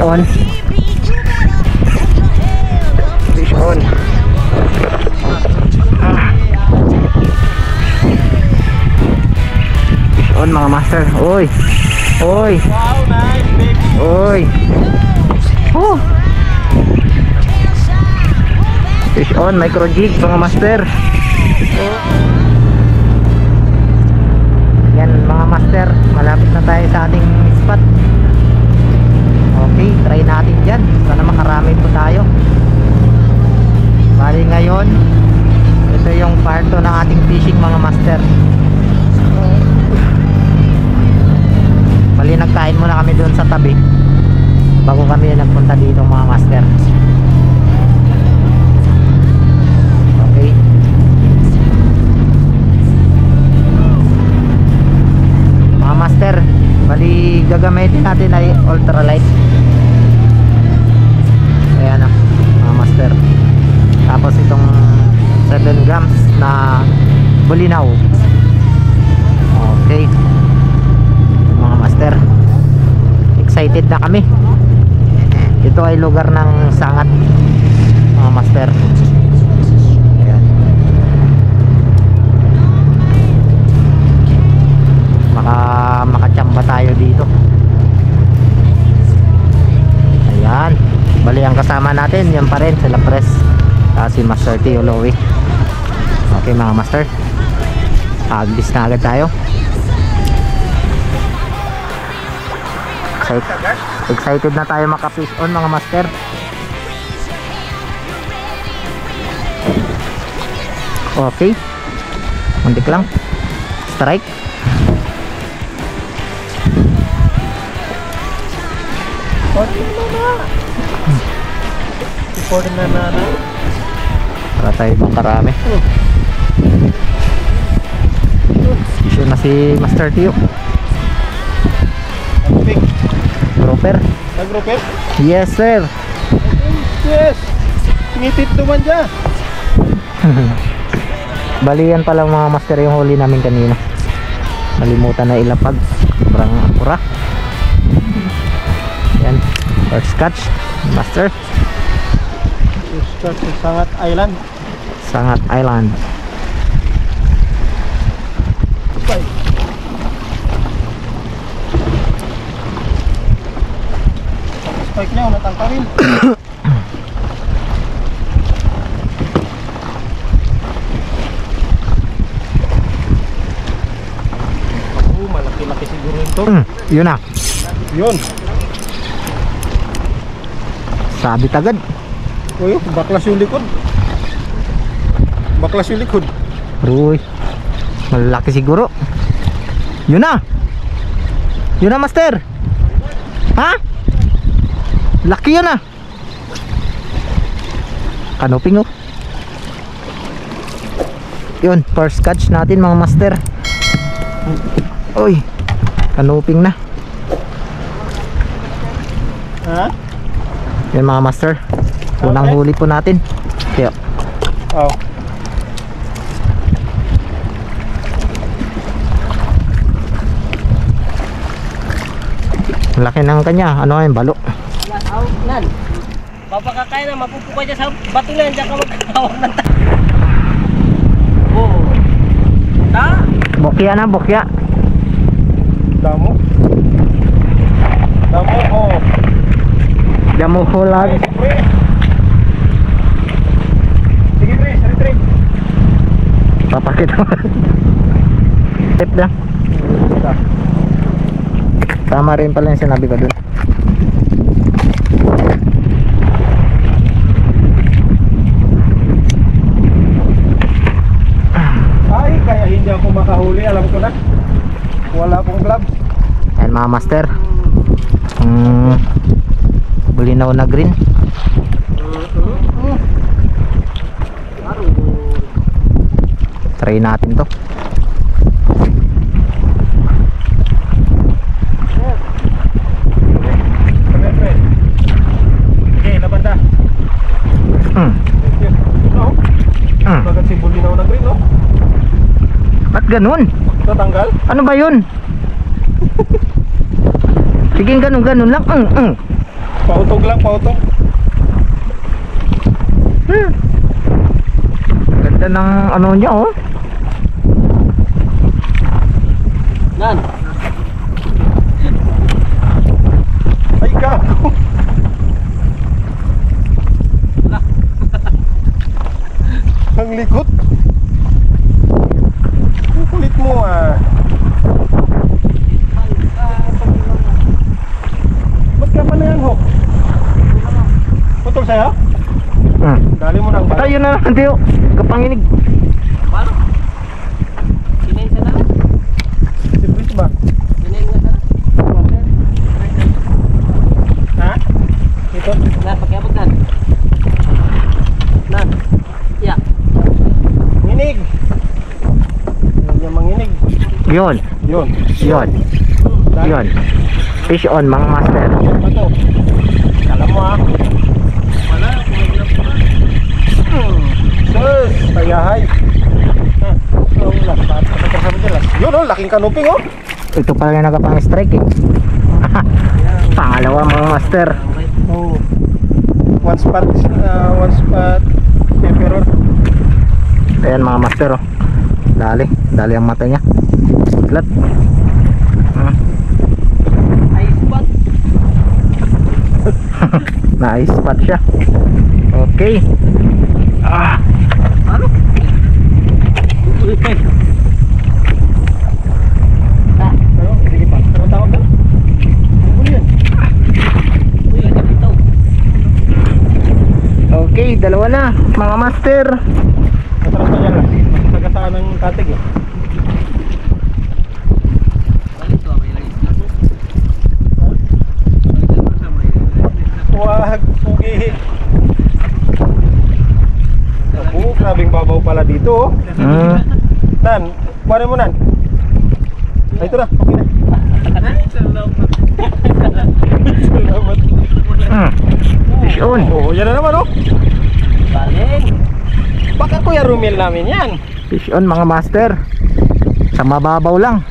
on. Fish on. Fish on mga master. Oy. Oy. Wow, nice baby. Oy. Oh. Fish on, micro jig mga master. Yan mga master, malapit na tayo sa ating spot. Okay, try natin dyan. Sana makarami po tayo. Bali ngayon, ito yung part 2 ng ating fishing mga master. Bali nagkain muna kami doon sa tabi bago kami nagpunta dito mga master. Okay. Mga master, bali gagamitin natin ay ultralight. Ayan na mga master. Tapos itong 7 grams na bulinaw. Okay mga master, excited na kami. Ito ay lugar ng sangat mga master. Ayan. Makachamba tayo dito. Ayan, bali ang kasama natin yan pa rin sila Pres, si Master T. Olowi. Okay mga master, aglis na agad tayo. Excited na tayo maka-fish on mga master. Okay, muntik lang strike. Para tayo makarami. Fish on na si Master Tio. Grouper. Nag-grouper? Yes sir. Yes. Ngipit naman dyan. Balian pala mga master yung huli namin kanina. Nalimutan na ilapag. Sobrang akura. Yan. First catch. Master. First catch sa Sangat Island. Sangat Island. Okay. Spike niya, natangkawin. Malaki-laki siguro ito. Yun na. Yun. Sabit agad. Uy, baklas yung likod. Baklas yung likod. Uy, malaki siguro. Yun na. Yun na master. Ha? Laki yun ah. Kanuping oh. Yun, first catch natin mga master. Uy, kanuping na. Ha? Yan mga master, unang huli po natin. Kaya oh. laki ng kanya. Ano yung balo? Nan. Papakakain na, mapupuka dyan sa bato na yan, dyan ka magkakawag ng ta. Oh. Ta? Bokya na, bokya. Damo. Damo, oh. Damo hulag. Sige pre, sari-tri. Papakit mo. Tip lang. Tama rin pala yung sinabi ko dun. Ay, kaya hindi ako makahuli, alam ko na. Wala akong gloves. Ayan mga master, bulinaw na green. Try natin to. Okay, labanda. Bagat si bulinaw na green, no? Ba't ganun? Tatanggal? Ano ba yun? Sige, ganun lang. Pautog lang, pautog. Ganda ng ano niya oh. Nan. Ay, gago. Ang likot. Ang kulit mo ah. Ba't ka pa na yan, Hok? Putol sa'yo? Dali mo na ang Tayo na lang, Teo. Kapanginig. Paano? Sinayin sa na? Sipis ba? Sinayin nga sa na? Ha? Ito? Nan, pakiabot nan. Nan. Yeah. Nginig. Yan yung manginig. Yun. Yun. Yun. Yun. Fish on mga master. Yan pa to. Alam mo ah. Wala, kumaglap ko na. Sus! Tayahay. Yun oh, laking kanuping oh. Ito pala yung nagapang-strike eh. Pangalawa mga master. Oh. One spot pepper. Ayan mga master oh. Dali ang mata niya. Lat. Ice spot. Na-ice spot siya. Okay. Ano? Ano? Sige pa. Ano tawag ka? Ano yan? Uy, agad ito. Okay, dalawa na mga master. Masarap na yan lang. Masagataan ng katig eh. Balik to, may langis na po. Balik to sa may Huwag, pugi. Naku, grabing babaw pala dito oh. Nan, kuhanin mo nan. Ay, ito na, okay na. Salamat. Fish on. Oo, yan na naman oh. Balik. Baka Kuya Rumil namin yan. Fish on mga master. Sa mababaw lang.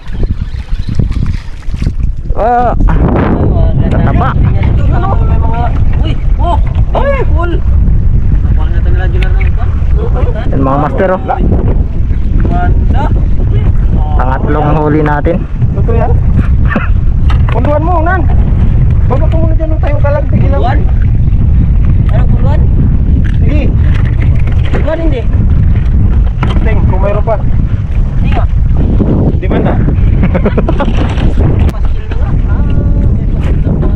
Tataba. Ano? May mga... Uy! Oh! Ay! Full! Parang natin nila dyan lang ito. Yan mga master oh. Manda! Pangatlong huli natin. Totoo yan? Punduan mo, nan. Bago ka muna dyan ng tayong kalag. Sige lang. Puluan? Ano puluan? Sige. Puluan hindi. Ting, kung mayroon pa. Hindi nga. Di ba na? Paskil na nga. May paskil na pala.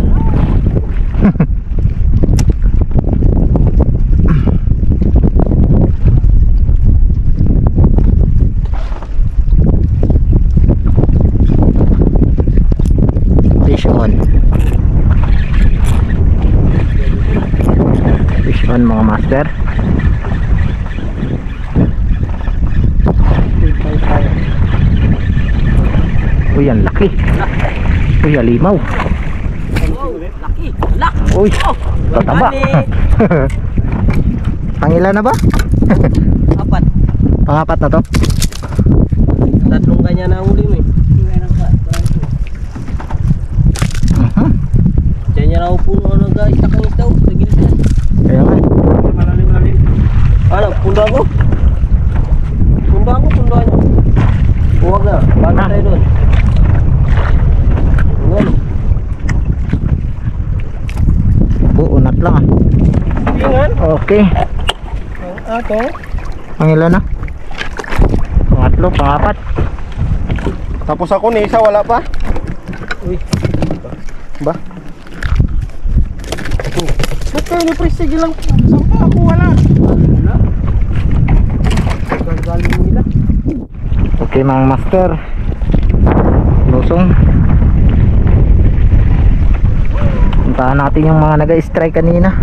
Fish on. Fish on mga master. Uy, ang laki. Uy, alimaw. Wow! Laki! Lak! Uy, tataba. Pangilan na ba? Apat. Pangapat na to. Tatlong kanya na uli mo eh. Diyan niya raw puno ano guys. Takang isdaw. Sa gilid na. Kaya nga. Malalim-lalim. Ano? Pundo ako? Pundo ako? Pundo nyo? Huwag na. Bago tayo doon. Ano? Buunat lang ah. Tingan. Okay. Ato. Pangilan na? Pangatlo, pangapat. Tapos ako ni isa, wala pa. Uy. Ba? Ba't kayo ni Pres? Sige lang. Sampa ako, wala. Wala. Galing nila. Okay mga master. Lusong. Puntahan natin yung mga nag-strike kanina.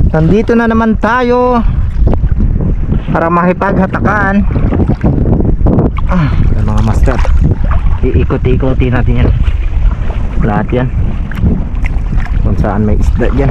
Nandito na naman tayo para makipaghatakan. Mga master, iikot-ikutin natin yan. Lahat yan kung saan may isda dyan.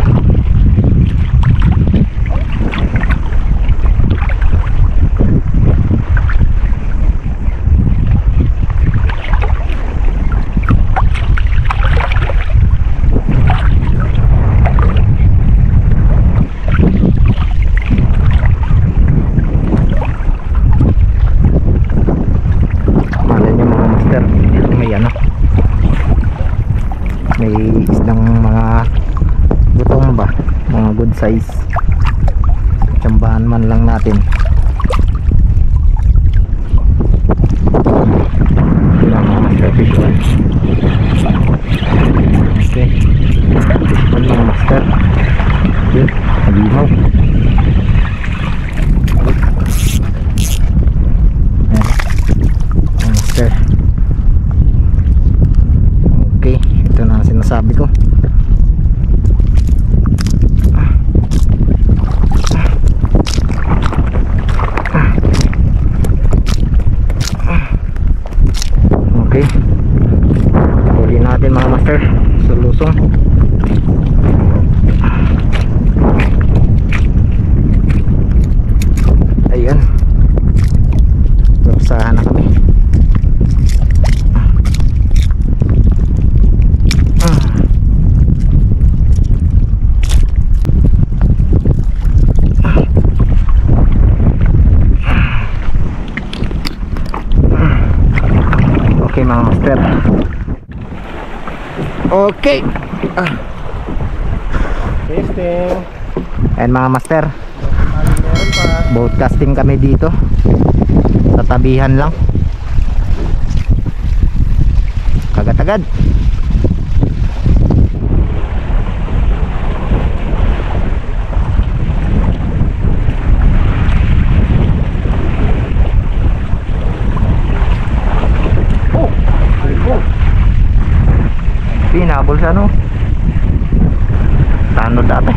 good size. Tsambahan man lang natin. Ilang mga master fish one. Okay, fish one mga master. Yun, nagimaw. Ayan, mga master. Okay, ito na ang sinasabi ko. Okay, huli natin mga master sa lusong. Ayan, usahan na kami. Okay mga master. Okay. Testing. Ayan mga master, Meron pa. boat casting kami dito sa tabihan lang. Kagat-agad. Pinabol sa ano, tanod dati.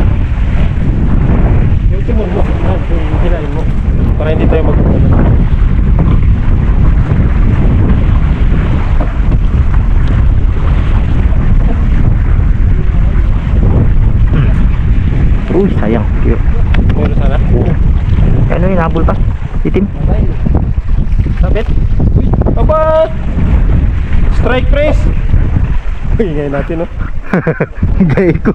Yung timon mo. Yung hilahin mo. Para hindi tayo mag-ulan. Uy, sayang. Cute. Meron sana. Ano yung nabol pa? Itim. Sabit. Uy, aba! Strike race! Uy, ngayon natin, no? Gaya ko.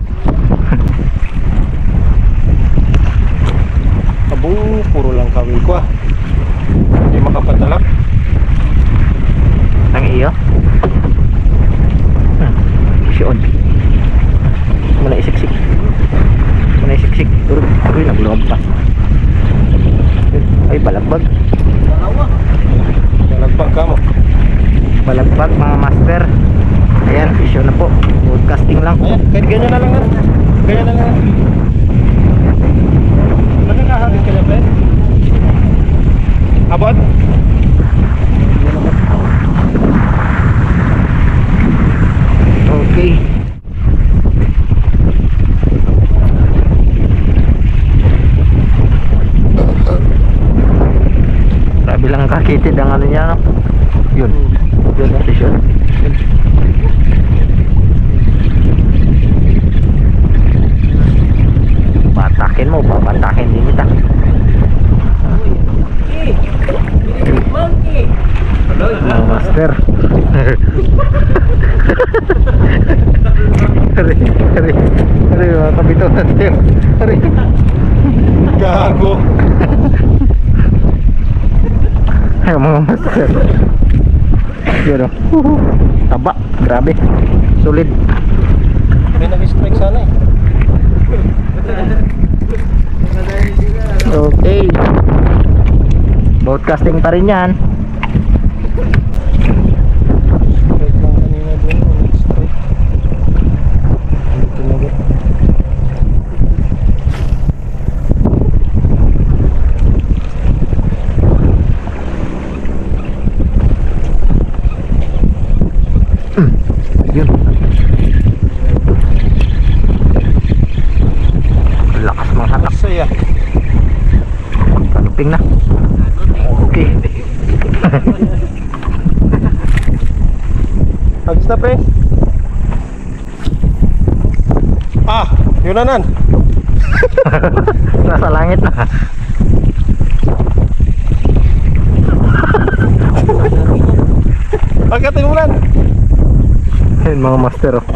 Abo, puro lang kawil ko, ah. Hindi makapatalak. Ang iyo. Siyon. Muna isiksik. Muna isiksik. Turun. Uy, nagluwag pa. Ay, balagbag. Nalagbag ka mo. Balagbag mga master. Ayan, isyo na po. Broadcasting lang. Ayan, kahit ganyan na lang na. Ganyan na lang na. Nakakaharin ka na, Fred? Abot? Okay. Grabe lang kakitid ang ano niya, no? Yun. Yun, isyo. Batakin mo, babatakin din kita. Mga master. Hari, mga kabito natin. Hari. Gago. Ay, mga master. Yun o. Taba, grabe. Solid. May nag-strike sana eh. Okay. Broadcasting pa rin yan. Strike lang kanina doon. Nag-strike. Hindi tinagot. Yun. Lakas mga hatak. Masaya. Kaluping na. Okay. Agis na, pre. Ah, yun na nan. Nasa langit na. Pagkatin mo nan. Ayun mga master oh.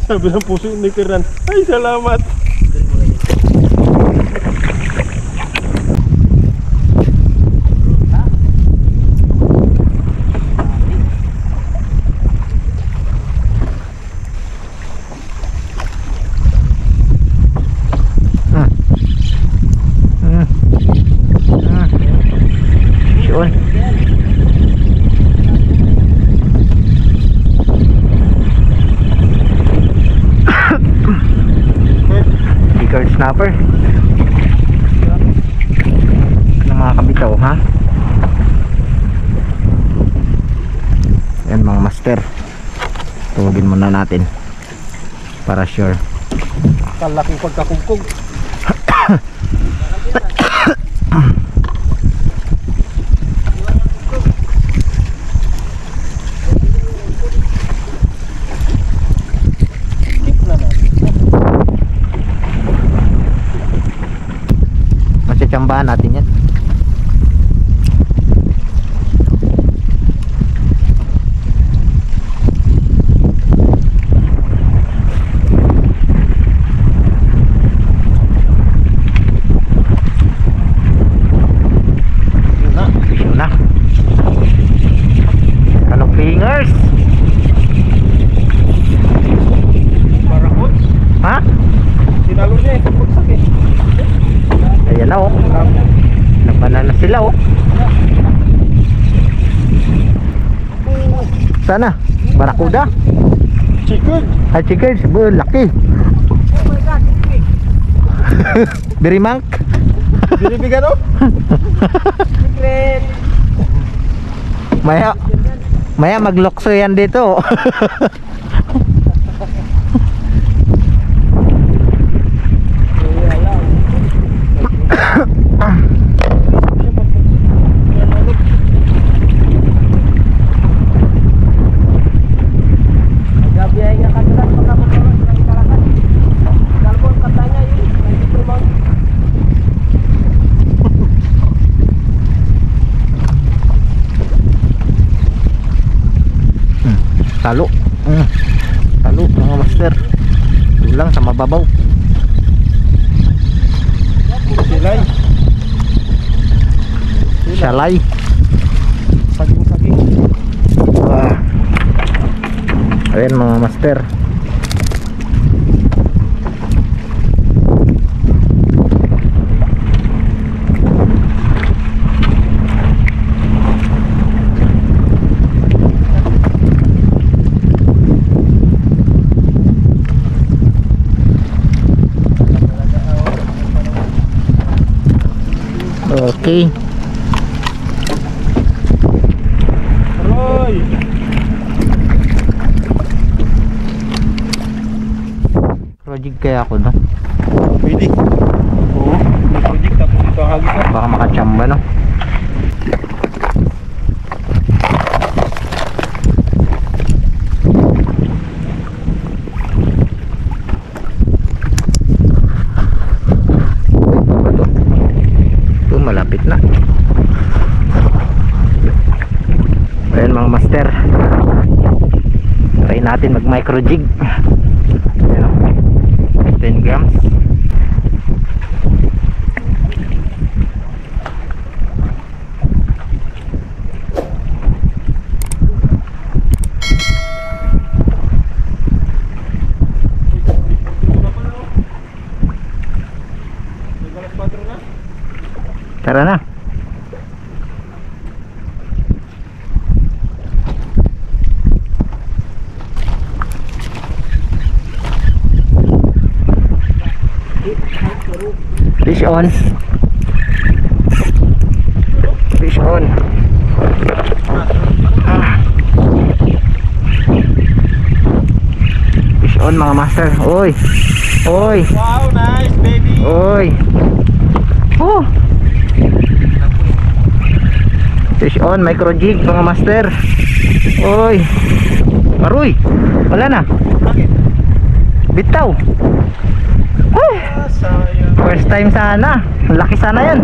Sabi ng puso ni Kiran, ay salamat. snapper. Ng mga kabitaw, ha? Yan mga master. Tugin muna natin para sure. Kalaking pagkakugkog. Masyachambahan natin yan. Yun na. Anong fingers? Barakot. Ha? Sinalo niya eh. Pagpagsak eh. Ayan na, oh. Nagbanan na sila, oh. Sana? Barakuda? Chicken. Ay, chicken. Laki. Birimangk. Binibigan oh. Maya maglokso yan dito. Talo. Talo mga master. Tulang sa mababaw. Silay. Shalay. Saging-saging. Wah. Ayan mga master. Okay. Roy. Project kaya ako, no? Pwede. Oo. May project tapos ito ang hagis na. Baka makachamba, no? Malapit na. Ayan mga master, try natin mag micro jig. 10 grams. Tara na. Fish on. Fish on. Fish on mga master. Oy. Oy. Wow, nice baby. Oy. Oh. Fish on, micro jig mga master. Oy. Maruy. Wala na. Bitaw. Ay. Sayang. First time sana. Laki sana yan.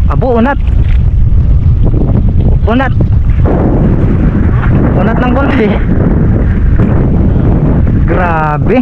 Abo, unat. Unat. Unat ng konti. Grabe.